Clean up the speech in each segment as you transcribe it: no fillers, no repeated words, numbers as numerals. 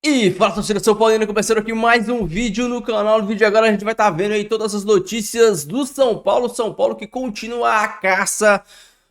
E fala, torcida São Paulino, começando aqui mais um vídeo no canal. No vídeo agora a gente vai estar vendo aí todas as notícias do São Paulo que continua a caça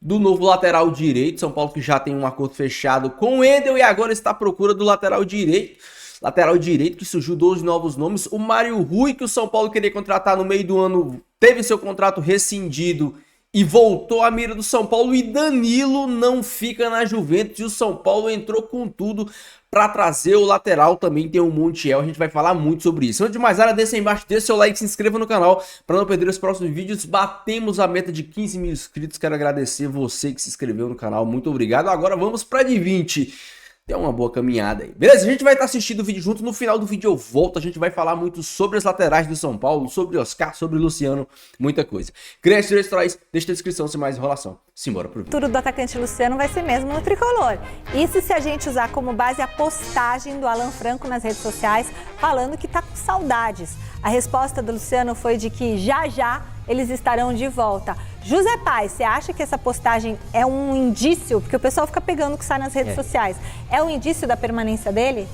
do novo lateral direito. São Paulo que já tem um acordo fechado com o Wendel e agora está à procura do lateral direito. Lateral direito que surgiu 12 novos nomes. O Mário Rui, que o São Paulo queria contratar no meio do ano, teve seu contrato rescindido e voltou à mira do São Paulo. E Danilo não fica na Juventus e o São Paulo entrou com tudo para trazer o lateral. Também tem o Montiel, a gente vai falar muito sobre isso. Antes de mais nada, deixa aí embaixo, deixa seu like, se inscreva no canal para não perder os próximos vídeos. Batemos a meta de 15 mil inscritos, quero agradecer você que se inscreveu no canal, muito obrigado. Agora vamos para de 20. Deu uma boa caminhada aí. Beleza? A gente vai estar assistindo o vídeo junto. No final do vídeo eu volto. A gente vai falar muito sobre as laterais do São Paulo, sobre Oscar, sobre Luciano, muita coisa. Crianças direitos, deixa na descrição sem mais enrolação. Simbora pro vídeo. Tudo do atacante Luciano vai ser mesmo no tricolor. Isso se a gente usar como base a postagem do Alan Franco nas redes sociais, falando que tá com saudades. A resposta do Luciano foi de que já eles estarão de volta. José Paz, você acha que essa postagem é um indício? Porque o pessoal fica pegando o que sai nas redes sociais. É um indício da permanência dele?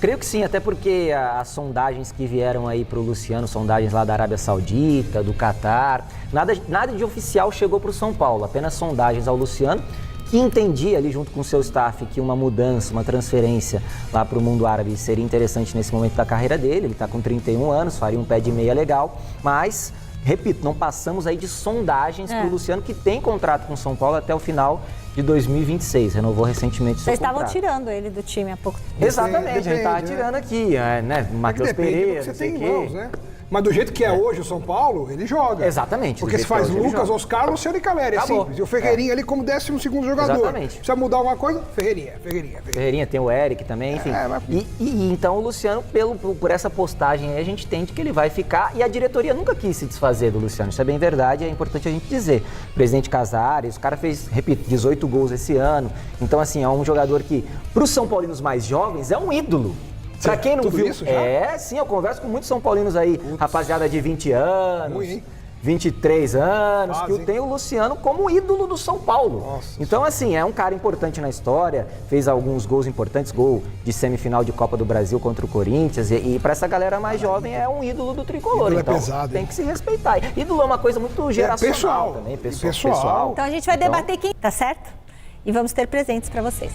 Creio que sim, até porque as sondagens que vieram aí para o Luciano, sondagens lá da Arábia Saudita, do Catar, nada de oficial chegou para o São Paulo, apenas sondagens ao Luciano, que entendia ali junto com o seu staff que uma mudança, uma transferência lá para o mundo árabe seria interessante nesse momento da carreira dele. Ele está com 31 anos, faria um pé de meia legal, mas, repito, não passamos aí de sondagens para o Luciano, que tem contrato com o São Paulo até o final de 2026, renovou recentemente seu contrato. Vocês estavam tirando ele do time há pouco tempo. Exatamente, a gente estava tirando aqui, né? Matheus Pereira, você tem mãos, né? Mas do jeito que é hoje o São Paulo, ele joga. Exatamente. Porque se faz Lucas, Oscar, Luciano e Caleri, é simples. E o Ferreirinha ali como 12º jogador. Exatamente. Precisa mudar alguma coisa? Ferreirinha. Ferreirinha, tem o Eric também, enfim. E então o Luciano, por essa postagem aí, a gente entende que ele vai ficar. E a diretoria nunca quis se desfazer do Luciano. Isso é bem verdade, é importante a gente dizer. O presidente Casares, o cara fez, repito, 18 gols esse ano. Então, assim, é um jogador que, para os São Paulinos mais jovens, é um ídolo. Pra quem não viu, isso já? Sim, eu converso com muitos São Paulinos aí, rapaziada de 20 anos, 23 anos, que tem o Luciano como ídolo do São Paulo. Nossa. Então, assim, é um cara importante na história, fez alguns gols importantes, gol de semifinal de Copa do Brasil contra o Corinthians, e pra essa galera mais jovem é um ídolo do tricolor. Ídolo então, é pesado, tem que se respeitar. Ídolo é uma coisa muito geracional também, pessoal. Então a gente vai debater quem, tá certo? E vamos ter presentes pra vocês.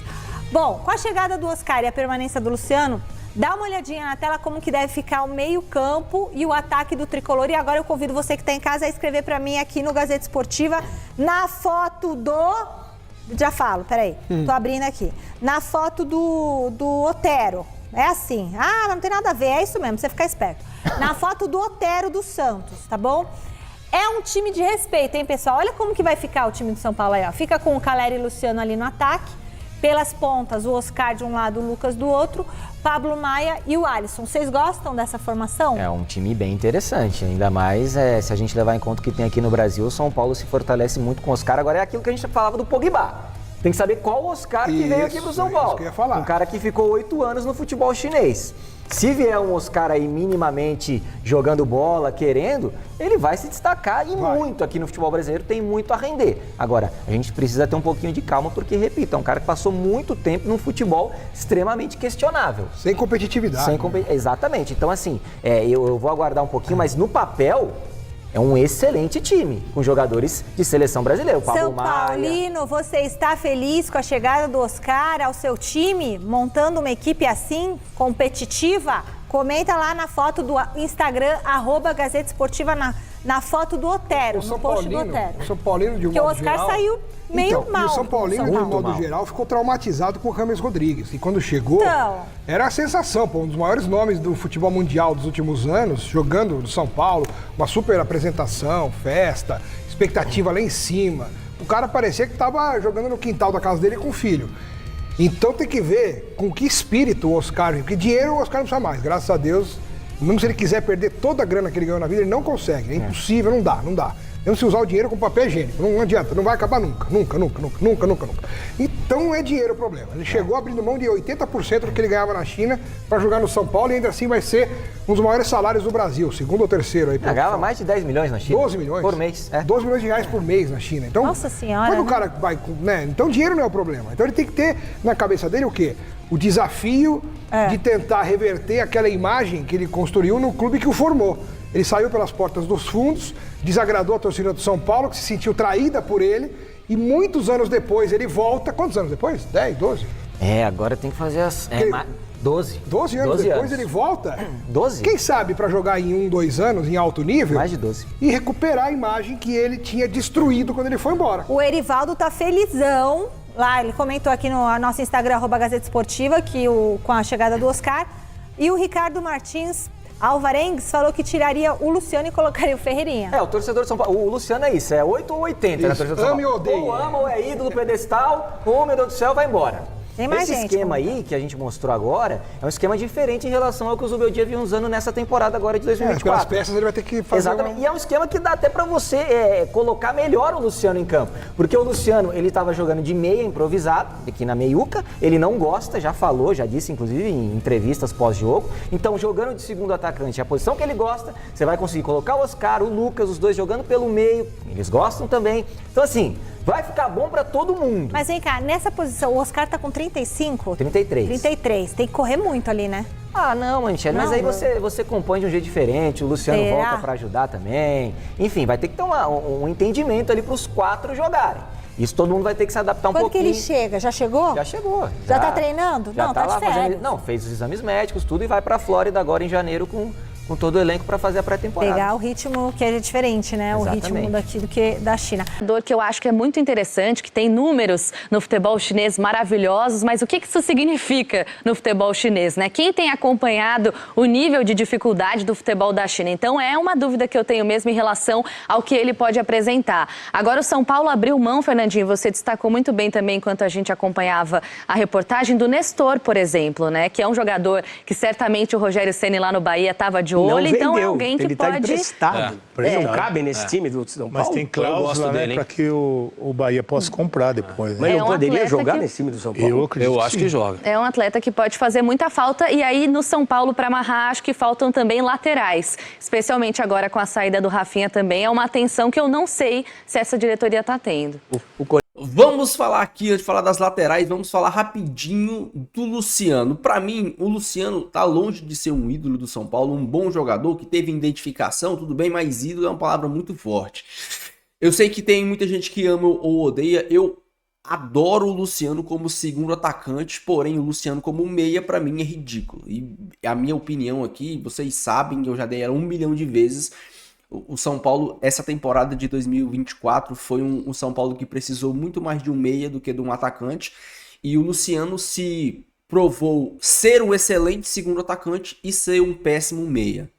Bom, com a chegada do Oscar e a permanência do Luciano, dá uma olhadinha na tela como que deve ficar o meio-campo e o ataque do tricolor. E agora eu convido você que está em casa a escrever para mim aqui no Gazeta Esportiva, na foto do... Já falo, peraí. Tô abrindo aqui. Na foto do Otero. É assim. Ah, não tem nada a ver. É isso mesmo, você fica esperto. Na foto do Otero do Santos, tá bom? É um time de respeito, hein, pessoal? Olha como que vai ficar o time do São Paulo aí, ó. Fica com o Caleri e Luciano ali no ataque. Pelas pontas, o Oscar de um lado, o Lucas do outro, Pablo Maia e o Alisson. Vocês gostam dessa formação? É um time bem interessante, ainda mais se a gente levar em conta o que tem aqui no Brasil, o São Paulo se fortalece muito com o Oscar. Agora é aquilo que a gente falava do Pogba. Tem que saber qual Oscar que veio aqui pro São Paulo. Isso que eu ia falar. Um cara que ficou 8 anos no futebol chinês. Se vier um Oscar aí minimamente jogando bola, querendo, ele vai se destacar e muito aqui no futebol brasileiro, tem muito a render. Agora, a gente precisa ter um pouquinho de calma porque, repito, é um cara que passou muito tempo num futebol extremamente questionável. Sem competitividade. Exatamente. Então, assim, eu vou aguardar um pouquinho, mas no papel... É um excelente time, com jogadores de seleção brasileira. O Pablo São Paulino, você está feliz com a chegada do Oscar ao seu time, montando uma equipe assim, competitiva? Comenta lá na foto do Instagram, @Gazeta Esportiva, na foto do Otero, no post do Otero. O São Paulino, de um modo geral... Porque o Oscar saiu meio mal. E o São Paulino, de um modo geral, ficou traumatizado com o James Rodrigues. E quando chegou, era a sensação, um dos maiores nomes do futebol mundial dos últimos anos, jogando no São Paulo, uma super apresentação, festa, expectativa lá em cima. O cara parecia que estava jogando no quintal da casa dele com o filho. Então tem que ver com que espírito o Oscar, porque dinheiro o Oscar não precisa mais, graças a Deus. Mesmo se ele quiser perder toda a grana que ele ganhou na vida, ele não consegue, é impossível, não dá. Mesmo se usar o dinheiro com papel higiênico, não adianta, não vai acabar nunca. Então é dinheiro o problema. Ele chegou abrindo mão de 80% do que ele ganhava na China para jogar no São Paulo e ainda assim vai ser um dos maiores salários do Brasil, segundo ou terceiro aí. Ganhava mais de 10 milhões na China. 12 milhões? Por mês. 12 milhões de reais por mês na China. Então, Nossa Senhora. Quando o cara vai, né? Então dinheiro não é o problema. Então ele tem que ter na cabeça dele o quê? O desafio de tentar reverter aquela imagem que ele construiu no clube que o formou. Ele saiu pelas portas dos fundos, desagradou a torcida do São Paulo, que se sentiu traída por ele, e muitos anos depois ele volta. Quantos anos depois? 10, 12? Agora tem que fazer as... 12. 12 anos depois ele volta. 12? Quem sabe para jogar em 1, 2 anos, em alto nível. Mais de 12. E recuperar a imagem que ele tinha destruído quando ele foi embora. O Erivaldo tá felizão. Lá, ele comentou aqui no nosso Instagram, @Gazeta Esportiva, que com a chegada do Oscar. E o Ricardo Martins Alvarengues falou que tiraria o Luciano e colocaria o Ferreirinha. O torcedor de São Paulo, o Luciano é isso, é 8 ou 80 na torcida de São Paulo. Ama ou odeia. Ou ama ou é ídolo pedestal, ou, meu Deus do céu, vai embora. Tem mais Esse gente, esquema aí que a gente mostrou agora é um esquema diferente em relação ao que o Zubeldia vinha usando nessa temporada agora de 2024. Pelas peças ele vai ter que fazer. Exatamente. E é um esquema que dá até pra você colocar melhor o Luciano em campo. Porque o Luciano, ele tava jogando de meia improvisado, aqui na meiuca. Ele não gosta, já falou, já disse, inclusive, em entrevistas pós-jogo. Então, jogando de segundo atacante, a posição que ele gosta, você vai conseguir colocar o Oscar, o Lucas, os dois jogando pelo meio. Eles gostam também. Então, assim, vai ficar bom pra todo mundo. Mas vem cá, nessa posição, o Oscar tá com 35? 33. 33. Tem que correr muito ali, né? Não, Manchete, mas aí você compõe de um jeito diferente, o Luciano volta pra ajudar também. Enfim, vai ter que ter um entendimento ali pros 4 jogarem. Isso todo mundo vai ter que se adaptar um pouquinho. Quando que ele chega? Já chegou? Já chegou. Já tá treinando? Já não, tá tá lá de férias. fazendo. Não, fez os exames médicos, tudo, e vai pra Flórida agora em janeiro com todo o elenco para fazer a pré-temporada. Pegar o ritmo que é diferente, né? Exatamente. O ritmo daqui do que da China. Que eu acho que é muito interessante, que tem números no futebol chinês maravilhosos, mas o que isso significa no futebol chinês, né? Quem tem acompanhado o nível de dificuldade do futebol da China? Então é uma dúvida que eu tenho mesmo em relação ao que ele pode apresentar. Agora o São Paulo abriu mão, Fernandinho, você destacou muito bem também enquanto a gente acompanhava a reportagem do Nestor, por exemplo, né? Que é um jogador que certamente o Rogério Ceni lá no Bahia estava de olho. Não vendeu. Então é alguém que ele pode... Tá emprestado. Não cabe nesse time do São Paulo. Mas tem cláusula, né, para que o Bahia possa comprar depois. Né? Mas não poderia jogar nesse time do São Paulo? Eu acho que joga. É um atleta que pode fazer muita falta. E aí, no São Paulo, para amarrar, acho que faltam também laterais. Especialmente agora com a saída do Rafinha também. É uma atenção que eu não sei se essa diretoria está tendo. Vamos falar aqui, antes de falar das laterais, vamos falar rapidinho do Luciano. Para mim, o Luciano tá longe de ser um ídolo do São Paulo, um bom jogador que teve identificação, tudo bem, mas ídolo é uma palavra muito forte. Eu sei que tem muita gente que ama ou odeia, eu adoro o Luciano como segundo atacante, porém o Luciano como meia para mim é ridículo. E a minha opinião aqui, vocês sabem, eu já dei ela 1 milhão de vezes. O São Paulo, essa temporada de 2024, foi um São Paulo que precisou muito mais de um meia do que de um atacante. E o Luciano se provou ser um excelente segundo atacante e ser um péssimo meia.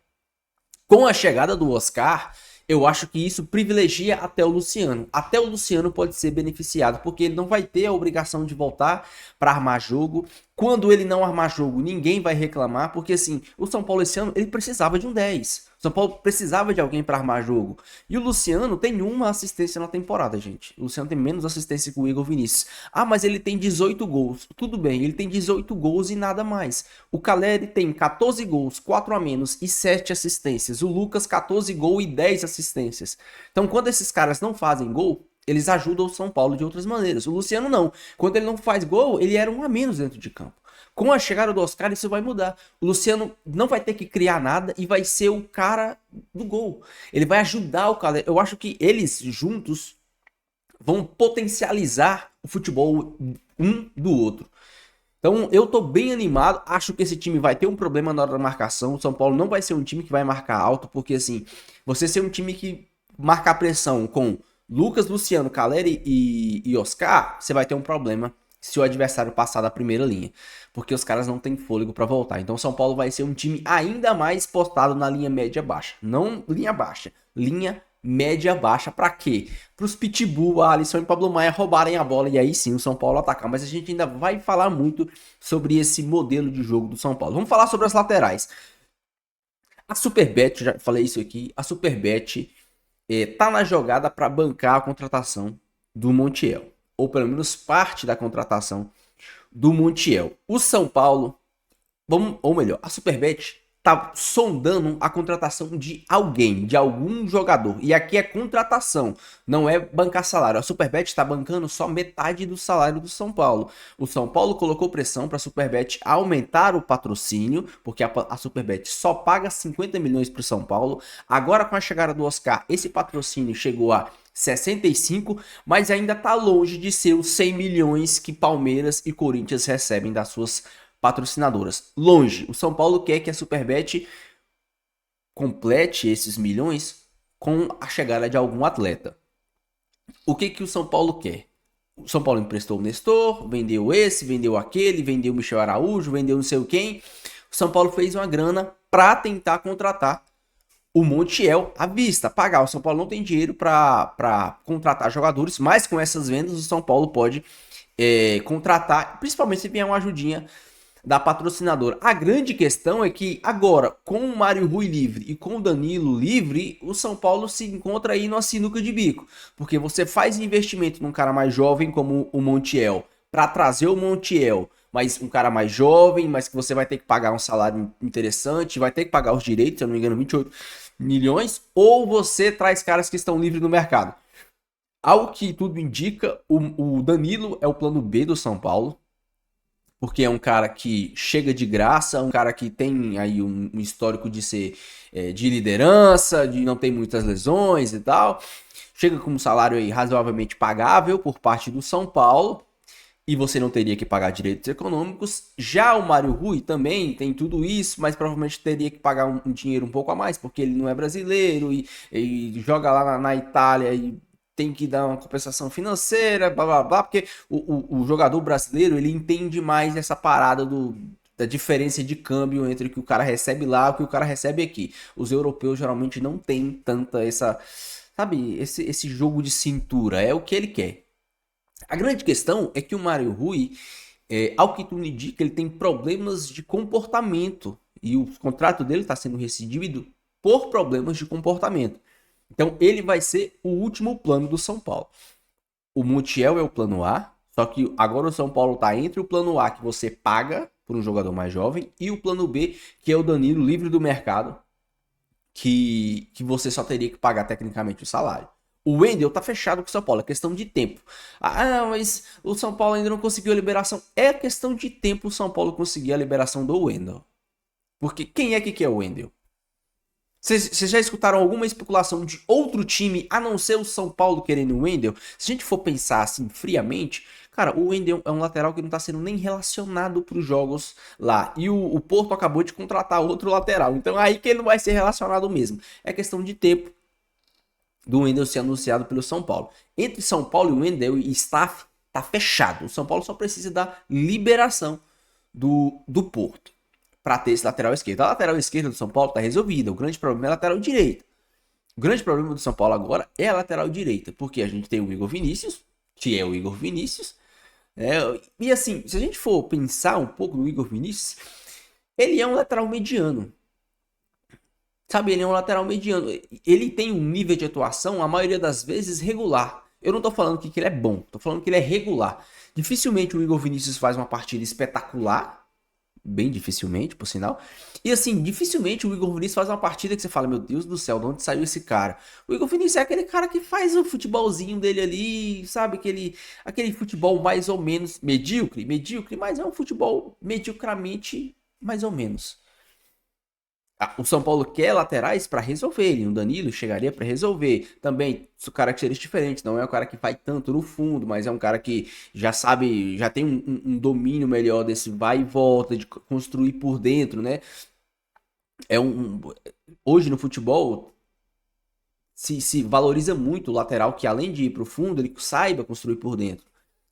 Com a chegada do Oscar, eu acho que isso privilegia até o Luciano. Até o Luciano pode ser beneficiado, porque ele não vai ter a obrigação de voltar para armar jogo. Quando ele não armar jogo, ninguém vai reclamar, porque assim, o São Paulo esse ano, ele precisava de um 10. O São Paulo precisava de alguém para armar jogo. E o Luciano tem uma assistência na temporada, gente. O Luciano tem menos assistência que o Igor Vinícius. Ah, mas ele tem 18 gols. Tudo bem, ele tem 18 gols e nada mais. O Caleri tem 14 gols, 4 a menos e 7 assistências. O Lucas, 14 gols e 10 assistências. Então, quando esses caras não fazem gol, eles ajudam o São Paulo de outras maneiras. O Luciano não. Quando ele não faz gol, ele era um a menos dentro de campo. Com a chegada do Oscar, isso vai mudar. O Luciano não vai ter que criar nada e vai ser o cara do gol. Ele vai ajudar o cara. Eu acho que eles juntos vão potencializar o futebol um do outro. Então eu tô bem animado. Acho que esse time vai ter um problema na hora da marcação. O São Paulo não vai ser um time que vai marcar alto, porque assim, você ser um time que marca a pressão com Lucas, Luciano, Caleri e Oscar, você vai ter um problema se o adversário passar da primeira linha, porque os caras não têm fôlego para voltar. Então o São Paulo vai ser um time ainda mais postado na linha média-baixa. Não linha baixa, linha média-baixa. Para quê? Para os Pitbull, Alisson e Pablo Maia roubarem a bola e aí sim o São Paulo atacar. Mas a gente ainda vai falar muito sobre esse modelo de jogo do São Paulo. Vamos falar sobre as laterais. A Superbet, já falei isso aqui, a Superbet tá na jogada para bancar a contratação do Montiel. Ou pelo menos parte da contratação do Montiel. O São Paulo, ou melhor, a Superbet tá sondando a contratação de alguém, de algum jogador. E aqui é contratação, não é bancar salário. A Superbet está bancando só metade do salário do São Paulo. O São Paulo colocou pressão para a Superbet aumentar o patrocínio, porque a Superbet só paga 50 milhões para o São Paulo. Agora, com a chegada do Oscar, esse patrocínio chegou a 65, mas ainda está longe de ser os 100 milhões que Palmeiras e Corinthians recebem das suas patrocinadoras. Longe. O São Paulo quer que a Superbet complete esses milhões com a chegada de algum atleta. O que o São Paulo quer? O São Paulo emprestou o Nestor, vendeu esse, vendeu aquele, vendeu o Michel Araújo, vendeu não sei quem. O São Paulo fez uma grana para tentar contratar o Montiel à vista, pagar. O São Paulo não tem dinheiro para contratar jogadores, mas com essas vendas o São Paulo pode contratar, principalmente se vier uma ajudinha da patrocinadora. A grande questão é que agora, com o Mário Rui livre e com o Danilo livre, o São Paulo se encontra aí numa sinuca de bico, porque você faz investimento num cara mais jovem como o Montiel, para trazer o Montiel, mas um cara mais jovem, mas que você vai ter que pagar um salário interessante, vai ter que pagar os direitos, se eu não me engano, 28 milhões, ou você traz caras que estão livres no mercado. Ao que tudo indica, o Danilo é o plano B do São Paulo, porque é um cara que chega de graça, um cara que tem aí um histórico de ser de liderança, de não ter muitas lesões e tal. Chega com um salário aí razoavelmente pagável por parte do São Paulo, e você não teria que pagar direitos econômicos. Já o Mário Rui também tem tudo isso, mas provavelmente teria que pagar um dinheiro um pouco a mais, porque ele não é brasileiro e joga lá na Itália e tem que dar uma compensação financeira, blá blá blá, porque o jogador brasileiro, ele entende mais essa parada da diferença de câmbio entre o que o cara recebe lá e o que o cara recebe aqui. Os europeus geralmente não tem tanta esse jogo de cintura, é o que ele quer. A grande questão é que o Mário Rui, ao que tudo indica, ele tem problemas de comportamento e o contrato dele está sendo rescindido por problemas de comportamento. Então ele vai ser o último plano do São Paulo. O Montiel é o plano A, só que agora o São Paulo está entre o plano A, que você paga por um jogador mais jovem, e o plano B, que é o Danilo livre do mercado, que você só teria que pagar tecnicamente o salário. O Wendel tá fechado com o São Paulo, é questão de tempo. Ah, mas o São Paulo ainda não conseguiu a liberação. É questão de tempo o São Paulo conseguir a liberação do Wendel. Porque quem é que quer o Wendel? Vocês já escutaram alguma especulação de outro time, a não ser o São Paulo querendo o Wendel? Se a gente for pensar assim friamente, cara, o Wendel é um lateral que não tá sendo nem relacionado para os jogos lá. E o Porto acabou de contratar outro lateral. Então aí que ele não vai ser relacionado mesmo. É questão de tempo do Wendel ser anunciado pelo São Paulo. Entre São Paulo e o Wendel e staff tá fechado. O São Paulo só precisa da liberação do Porto para ter esse lateral esquerdo. A lateral esquerda do São Paulo tá resolvida. O grande problema é a lateral direita. O grande problema do São Paulo agora é a lateral direita, porque a gente tem o Igor Vinícius, que é o Igor Vinícius. E assim, se a gente for pensar um pouco no Igor Vinícius, ele é um lateral mediano. Sabe, ele é um lateral mediano. Ele tem um nível de atuação, a maioria das vezes, regular. Eu não tô falando que ele é bom, tô falando que ele é regular. Dificilmente o Igor Vinícius faz uma partida espetacular. Bem dificilmente, por sinal. E assim, dificilmente o Igor Vinícius faz uma partida que você fala, meu Deus do céu, de onde saiu esse cara? O Igor Vinícius é aquele cara que faz o futebolzinho dele ali, sabe? Aquele futebol mais ou menos medíocre, mas é um futebol mediocramente mais ou menos. O São Paulo quer laterais para resolver. Ele, o Danilo chegaria para resolver. Também são características diferentes. Não é um cara que vai tanto no fundo, mas é um cara que já sabe, já tem um domínio melhor desse vai e volta, de construir por dentro, né? Hoje no futebol se valoriza muito o lateral que, além de ir para o fundo, ele saiba construir por dentro.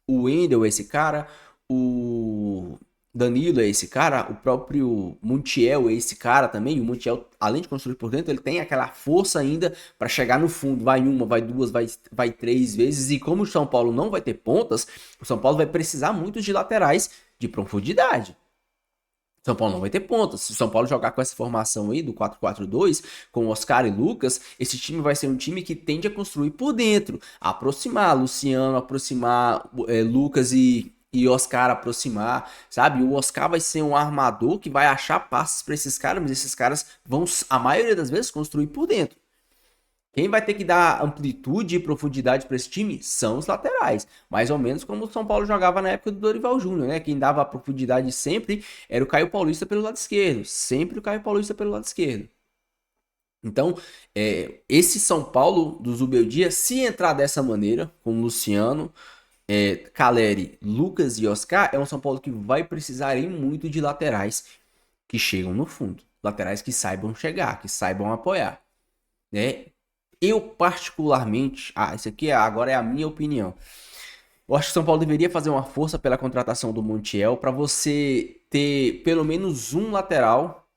O Wendel é esse cara, o Danilo é esse cara, o próprio Montiel é esse cara também. O Montiel, além de construir por dentro, ele tem aquela força ainda para chegar no fundo. Vai uma, vai duas, vai três vezes. E como o São Paulo não vai ter pontas, o São Paulo vai precisar muito de laterais de profundidade. O São Paulo não vai ter pontas. Se o São Paulo jogar com essa formação aí do 4-4-2, com Oscar e Lucas, esse time vai ser um time que tende a construir por dentro, aproximar Luciano, aproximar Lucas e e Oscar aproximar, sabe? O Oscar vai ser um armador que vai achar passes para esses caras, mas esses caras vão, a maioria das vezes, construir por dentro. Quem vai ter que dar amplitude e profundidade para esse time são os laterais. Mais ou menos como o São Paulo jogava na época do Dorival Júnior, né? Quem dava a profundidade sempre era o Caio Paulista pelo lado esquerdo. Sempre o Caio Paulista pelo lado esquerdo. Então, esse São Paulo do Zubeldia, se entrar dessa maneira, com Luciano, Caleri, Lucas e Oscar, é um São Paulo que vai precisar muito de laterais que chegam no fundo. Laterais que saibam chegar, que saibam apoiar, né? Eu particularmente, isso aqui agora é a minha opinião. Eu acho que o São Paulo deveria fazer uma força pela contratação do Montiel para você ter pelo menos um lateral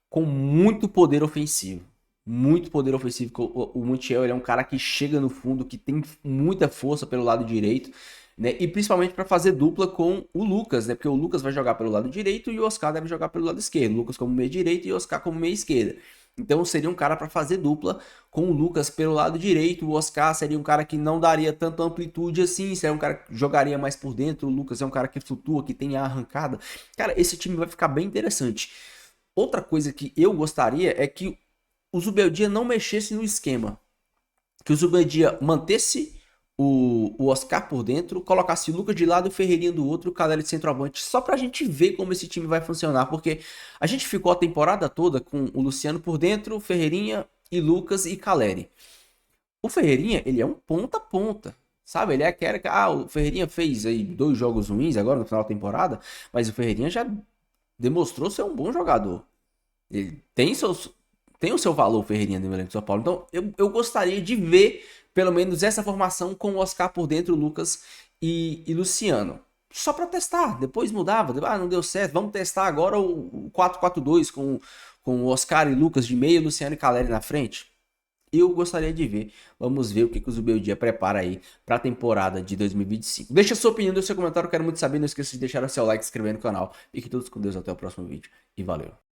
com muito poder ofensivo. Muito poder ofensivo. O Montiel, ele é um cara que chega no fundo, que tem muita força pelo lado direito, né? E principalmente para fazer dupla com o Lucas, né? Porque o Lucas vai jogar pelo lado direito e o Oscar deve jogar pelo lado esquerdo. O Lucas como meio direito e o Oscar como meio esquerda. Então seria um cara para fazer dupla com o Lucas pelo lado direito. O Oscar seria um cara que não daria tanta amplitude assim. Seria um cara que jogaria mais por dentro. O Lucas é um cara que flutua, que tem a arrancada. Cara, esse time vai ficar bem interessante. Outra coisa que eu gostaria é que o Zubeldia não mexesse no esquema. Que o Zubeldia mantesse o Oscar por dentro, colocasse o Lucas de lado e o Ferreirinha do outro, o Caleri de centroavante, só pra gente ver como esse time vai funcionar, porque a gente ficou a temporada toda com o Luciano por dentro, Ferreirinha e Lucas e Caleri. O Ferreirinha, ele é um ponta a ponta, sabe? Ele é aquele que, o Ferreirinha fez aí 2 jogos ruins agora no final da temporada, mas o Ferreirinha já demonstrou ser um bom jogador. Ele tem o seu valor, o Ferreirinha do elenco de São Paulo. Então, eu gostaria de ver pelo menos essa formação com o Oscar por dentro, Lucas e Luciano. Só para testar, depois mudava, não deu certo, vamos testar agora o 4-4-2 com o Oscar e Lucas de meio, Luciano e Caleri na frente. Eu gostaria de ver, vamos ver o que o Zubeldia prepara aí para a temporada de 2025. Deixa a sua opinião, deixa seu comentário, eu quero muito saber, não esqueça de deixar o seu like, se inscrever no canal. Fiquem todos com Deus, até o próximo vídeo e valeu!